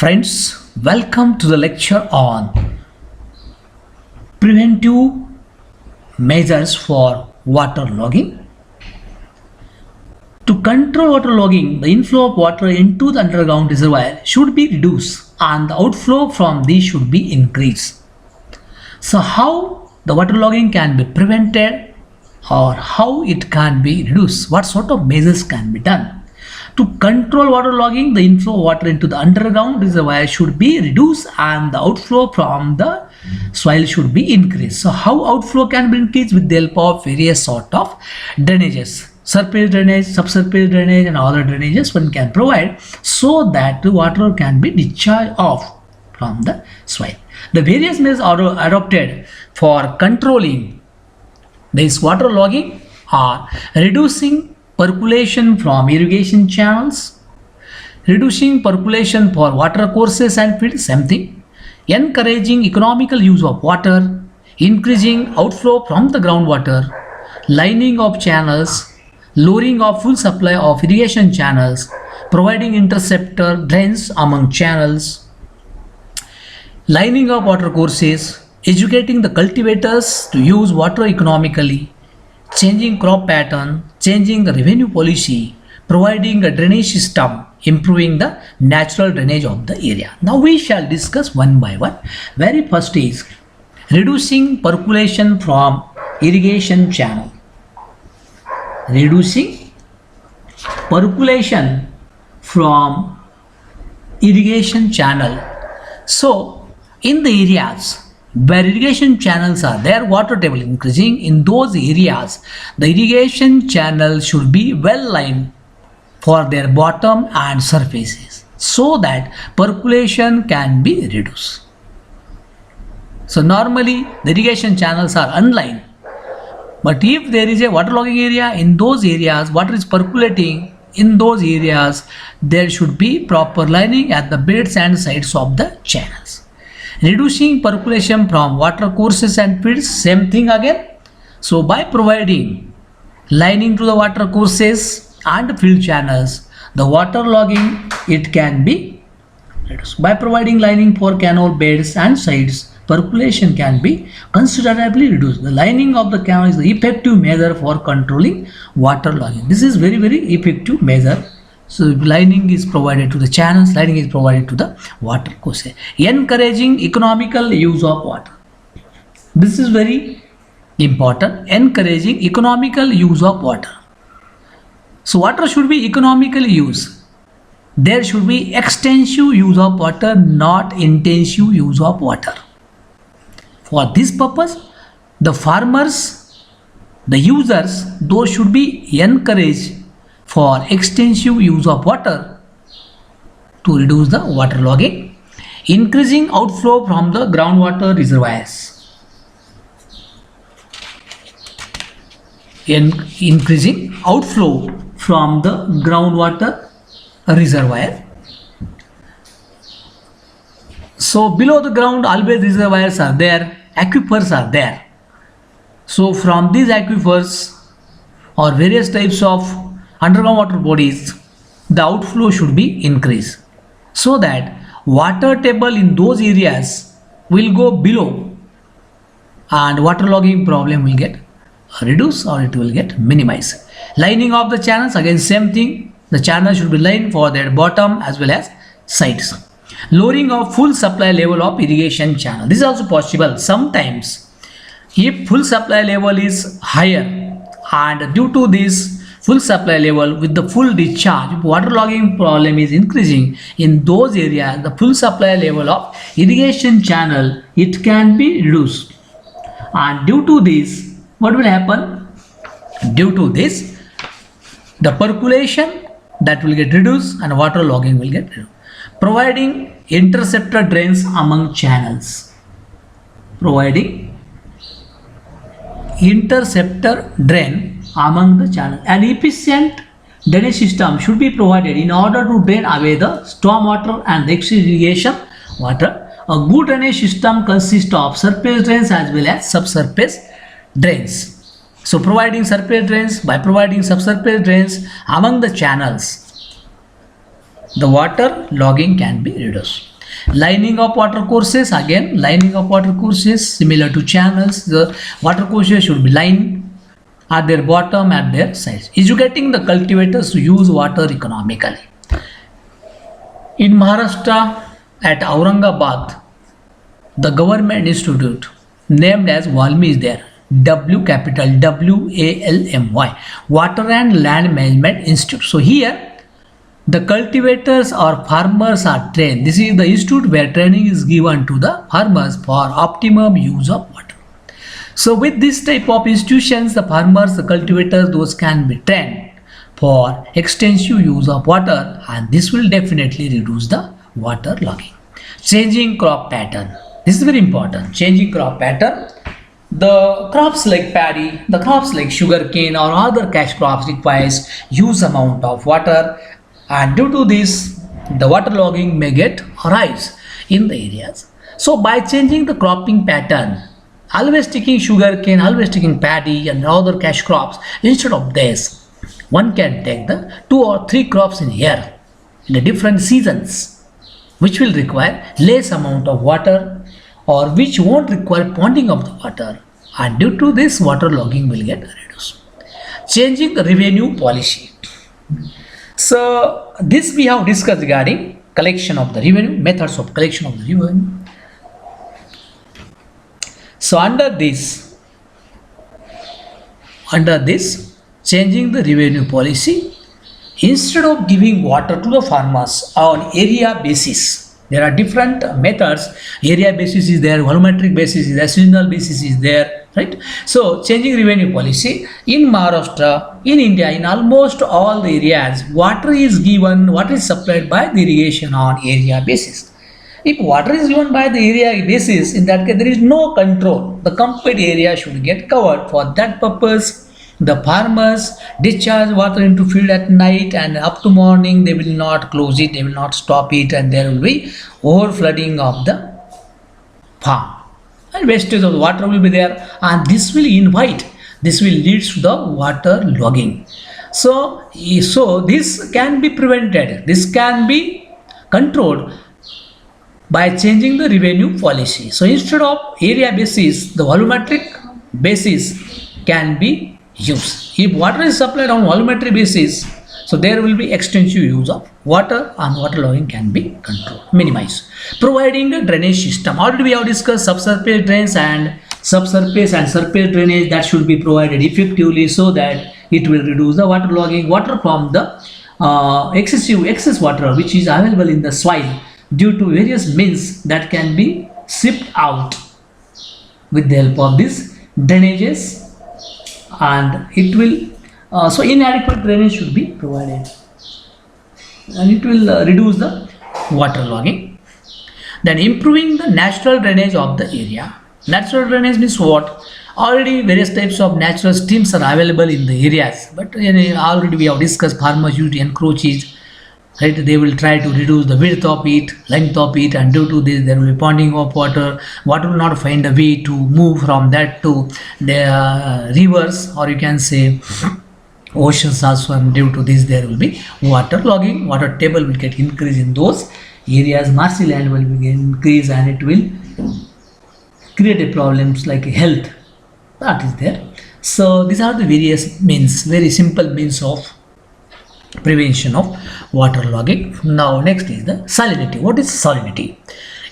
Friends, welcome to the lecture on preventive measures for water logging. To control water logging, the inflow of water into the underground reservoir should be reduced and the outflow from these should be increased. So how the water logging can be prevented or how it can be reduced? What sort of measures can be done? To control water logging, the inflow of water into the underground reservoir should be reduced and the outflow from the soil should be increased. So how outflow can be increased? With the help of various sort of drainages. Surface drainage, subsurface drainage and other drainages one can provide so that the water can be discharged off from the soil. The various measures are adopted for controlling this water logging are reducing percolation from irrigation channels, reducing percolation for water courses and fields, same thing, encouraging economical use of water, increasing outflow from the groundwater, lining of channels, lowering of full supply of irrigation channels, providing interceptor drains among channels, lining of water courses, educating the cultivators to use water economically, changing crop pattern, changing the revenue policy, providing a drainage system, improving the natural drainage of the area. Now we shall discuss one by one. Very first is reducing percolation from irrigation channel. Reducing percolation from irrigation channel. So in the areas where irrigation channels are there, water table increasing, in those areas the irrigation channel should be well lined for their bottom and surfaces so that percolation can be reduced. So normally the irrigation channels are unlined, but if there is a waterlogging area, in those areas water is percolating, in those areas there should be proper lining at the beds and sides of the channels. Reducing percolation from water courses and fields, same thing again. So by providing lining to the water courses and field channels, the water logging it can be reduced. By providing lining for canal beds and sides, percolation can be considerably reduced. The lining of the canal is the effective measure for controlling water logging. This is very effective measure. So lining is provided to the channels, lining is provided to the water courses. Encouraging economical use of water. This is very important. Encouraging economical use of water. So water should be economically used. There should be extensive use of water, not intensive use of water. For this purpose, the farmers, the users, those should be encouraged for extensive use of water to reduce the water logging. Increasing outflow from the groundwater reservoirs. Increasing outflow from the groundwater reservoir. So below the ground always reservoirs are there, aquifers are there. So from these aquifers or various types of underground water bodies, the outflow should be increased so that water table in those areas will go below and water logging problem will get reduced or it will get minimized. Lining of the channels, again same thing, the channel should be lined for their bottom as well as sides. Lowering of full supply level of irrigation channel. This is also possible sometimes if full supply level is higher and due to this full supply level with the full discharge, water logging problem is increasing in those areas, the full supply level of irrigation channel it can be reduced, and due to this what will happen? Due to this the percolation that will get reduced and water logging will get reduced. Providing interceptor drains among channels. Providing interceptor drain among the channels. An efficient drainage system should be provided in order to drain away the storm water and the excess irrigation water. A good drainage system consists of surface drains as well as subsurface drains. So providing surface drains, by providing subsurface drains among the channels, the water logging can be reduced. Lining of water courses, again lining of water courses similar to channels. The water courses should be lined at their bottom, at their sides. Educating the cultivators to use water economically. In Maharashtra at Aurangabad, the government institute named as Walmi is there. W capital WALMY, Water and Land Management Institute. So here the cultivators or farmers are trained. This is the institute where training is given to the farmers for optimum use of water. So with this type of institutions, the farmers, the cultivators, those can be trained for extensive use of water, and this will definitely reduce the water logging. Changing crop pattern. This is very important. Changing crop pattern. The crops like paddy, the crops like sugarcane or other cash crops requires huge amount of water, and due to this the water logging may get arise in the areas. So by changing the cropping pattern, always taking sugarcane, always taking paddy and other cash crops, instead of this one can take the 2 or 3 crops in here in the different seasons, which will require less amount of water or which won't require ponding of the water, and due to this water logging will get reduced. Changing the revenue policy. So this we have discussed regarding collection of the revenue, methods of collection of the revenue. So under this changing the revenue policy, instead of giving water to the farmers on area basis, there are different methods. Area basis is there, volumetric basis is there, seasonal basis is there, right? So changing revenue policy in Maharashtra, in India, in almost all the areas, water is given, water is supplied by the irrigation on area basis. If water is given by the area basis, in that case there is no control. The complete area should get covered. For that purpose, the farmers discharge water into field at night, and up to morning they will not close it, they will not stop it, and there will be over flooding of the farm, and wastage of the water will be there, and this will lead to the water logging. So this can be prevented, this can be controlled by changing the revenue policy. So instead of area basis, the volumetric basis can be used. If water is supplied on volumetric basis, so there will be extensive use of water, and water logging can be controlled, minimized. Providing a drainage system. Already we have discussed subsurface drains and subsurface and surface drainage that should be provided effectively so that it will reduce the water logging. Water from the excess water which is available in the soil due to various means that can be sipped out with the help of these drainages, and it will so inadequate drainage should be provided, and it will reduce the water logging. Then improving the natural drainage of the area. Natural drainage means what? Already various types of natural streams are available in the areas, but already we have discussed farmers usually encroach it, right? They will try to reduce the width of it, length of it, and due to this there will be ponding of water. Water will not find a way to move from that to the rivers, or you can say oceans also, and due to this there will be water logging. Water table will get increased in those areas, marshy land will be increased, and it will create a problems like health that is there. So these are the various means, very simple means of prevention of water logging. Now next is the salinity. What is salinity?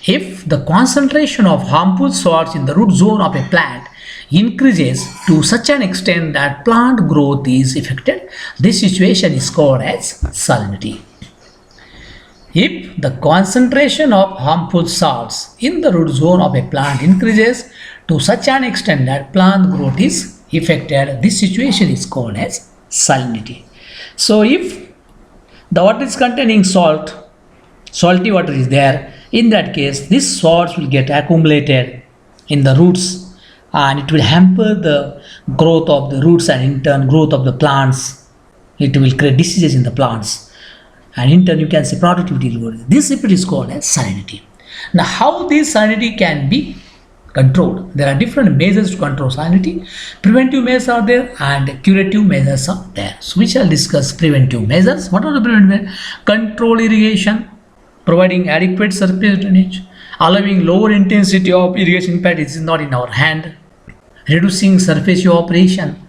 If the concentration of harmful salts in the root zone of a plant increases to such an extent that plant growth is affected, this situation is called as salinity. If the concentration of harmful salts in the root zone of a plant increases to such an extent that plant growth is affected, this situation is called as salinity. So if the water is containing salty water is there, in that case these salts will get accumulated in the roots, and it will hamper the growth of the roots, and in turn growth of the plants. It will create diseases in the plants, and in turn you can say productivity will go. This effect is called as salinity. Now how this salinity can be controlled? There are different measures to control salinity. Preventive measures are there and curative measures are there. So we shall discuss preventive measures. What are the preventive measures? Control irrigation, providing adequate surface drainage, allowing lower intensity of irrigation practice is not in our hand, reducing surface evaporation,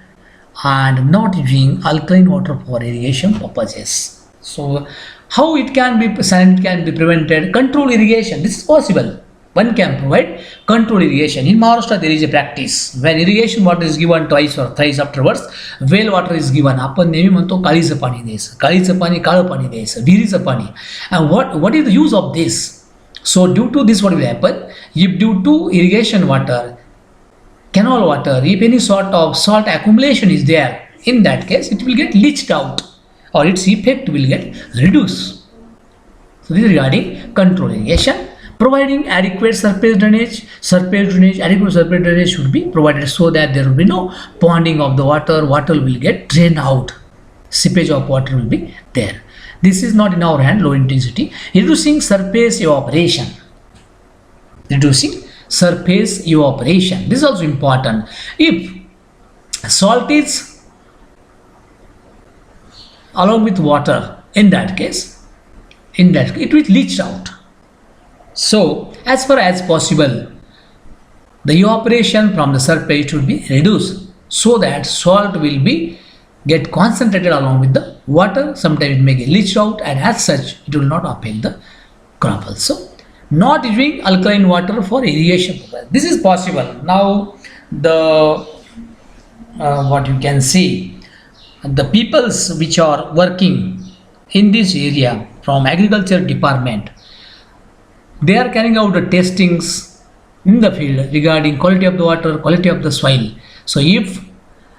and not using alkaline water for irrigation purposes. So, how it can be prevented? Control irrigation. This is possible. One can provide control irrigation. In Maharashtra, there is a practice when irrigation water is given twice or thrice afterwards, well water is given. आपण नेहमी म्हणतो काळीचं पाणी द्यायचं, काळीचं पाणी काळं पाणी द्यायचं, विहिरीचं पाणी. And what is the use of this? So due to this, what will happen? If due to irrigation water, canal water, if any sort of salt accumulation is there, in that case it will get leached out or its effect will get reduced. So this is regarding control irrigation. Providing adequate surface drainage, adequate surface drainage should be provided so that there will be no ponding of the water will get drained out, seepage of water will be there. This is not in our hand, low intensity. Reducing surface evaporation. This is also important. If salt is along with water, in that case it will leach out. So as far as possible, the evaporation from the surface should be reduced so that salt will be get concentrated along with the water. Sometimes it may get leached out, and as such it will not affect the crop also. Not using alkaline water for irrigation purpose. This is possible. Now the what you can see, the peoples which are working in this area from agriculture department, they are carrying out the testings in the field regarding quality of the water, quality of the soil. So if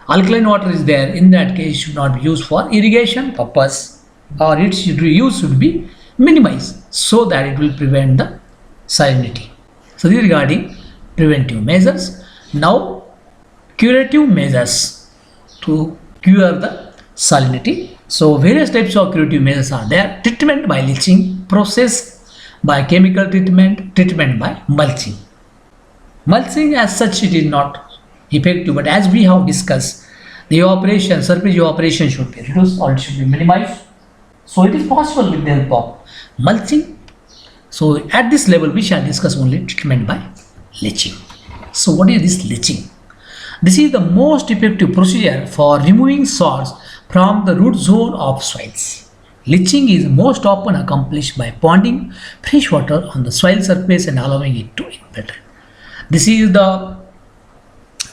alkaline water is there, in that case should not be used for irrigation purpose, or its use should be minimized so that it will prevent the salinity. So this is regarding preventive measures. Now curative measures to cure the salinity. So various types of curative measures are there. Treatment by leaching, process by chemical treatment, treatment by mulching. Mulching as such it is not effective, but as we have discussed, the evaporation, surface evaporation should be reduced or it should be minimized. So it is possible with the help of mulching. So at this level we shall discuss only treatment by leaching. So what is this leaching? This is the most effective procedure for removing salts from the root zone of soils. Leaching is most often accomplished by ponding fresh water on the soil surface and allowing it to infiltrate. This is the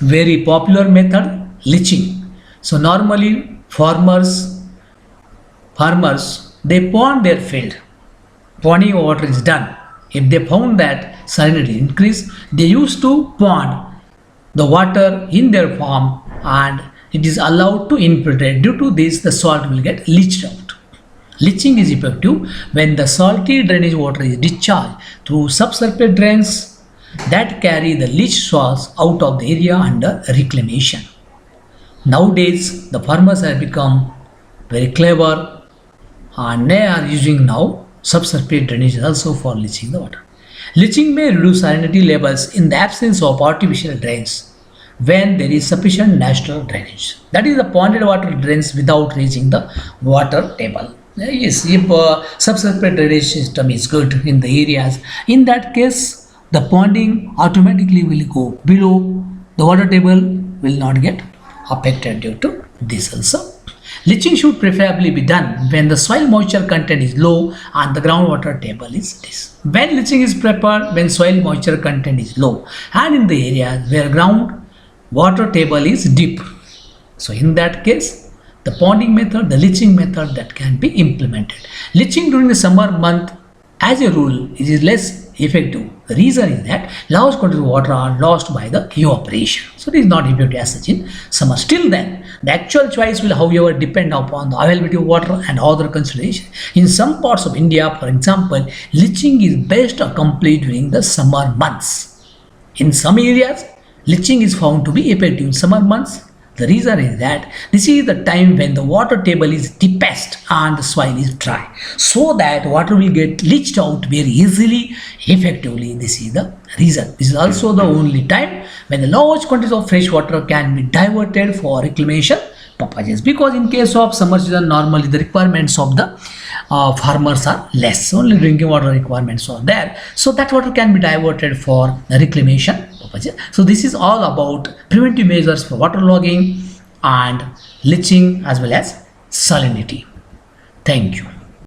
very popular method, leaching. So normally farmers they pond their field. Ponding of water is done. If they found that salinity increase, they used to pond the water in their farm and it is allowed to infiltrate. Due to this, the salt will get leached out. Leaching is effective when the salty drainage water is discharged through subsurface drains that carry the leached salts out of the area under reclamation. Nowadays, the farmers have become very clever and they are using now subsurface drainage also for leaching the water. Leaching may reduce salinity levels in the absence of artificial drains when there is sufficient natural drainage. That is, the ponded water drains without reaching the water table. Yes, if subsurface drainage system is good in the areas, in that case the ponding automatically will go below, the water table will not get affected due to this also. Leaching should preferably be done when the soil moisture content is low and the groundwater table is this. When leaching is prepared when soil moisture content is low and in the areas where ground water table is deep. So in that case, the ponding method, the leaching method that can be implemented. Leaching during the summer month, as a rule, it is less effective. The reason is that large quantities of water are lost by the evaporation. So it is not effective as such in summer. Still then, the actual choice will however depend upon the availability of water and other considerations. In some parts of India, for example, leaching is best accomplished during the summer months. In some areas, leaching is found to be effective in summer months. The reason is that this is the time when the water table is deepest and the soil is dry, so that water will get leached out very easily, effectively. This is the reason. This is also the only time when the large quantities of fresh water can be diverted for reclamation purposes. Because in case of summer season, normally the requirements of the farmers are less, only drinking water requirements are there, so that water can be diverted for reclamation purposes. So this is all about preventive measures for waterlogging and leaching as well as salinity. Thank you.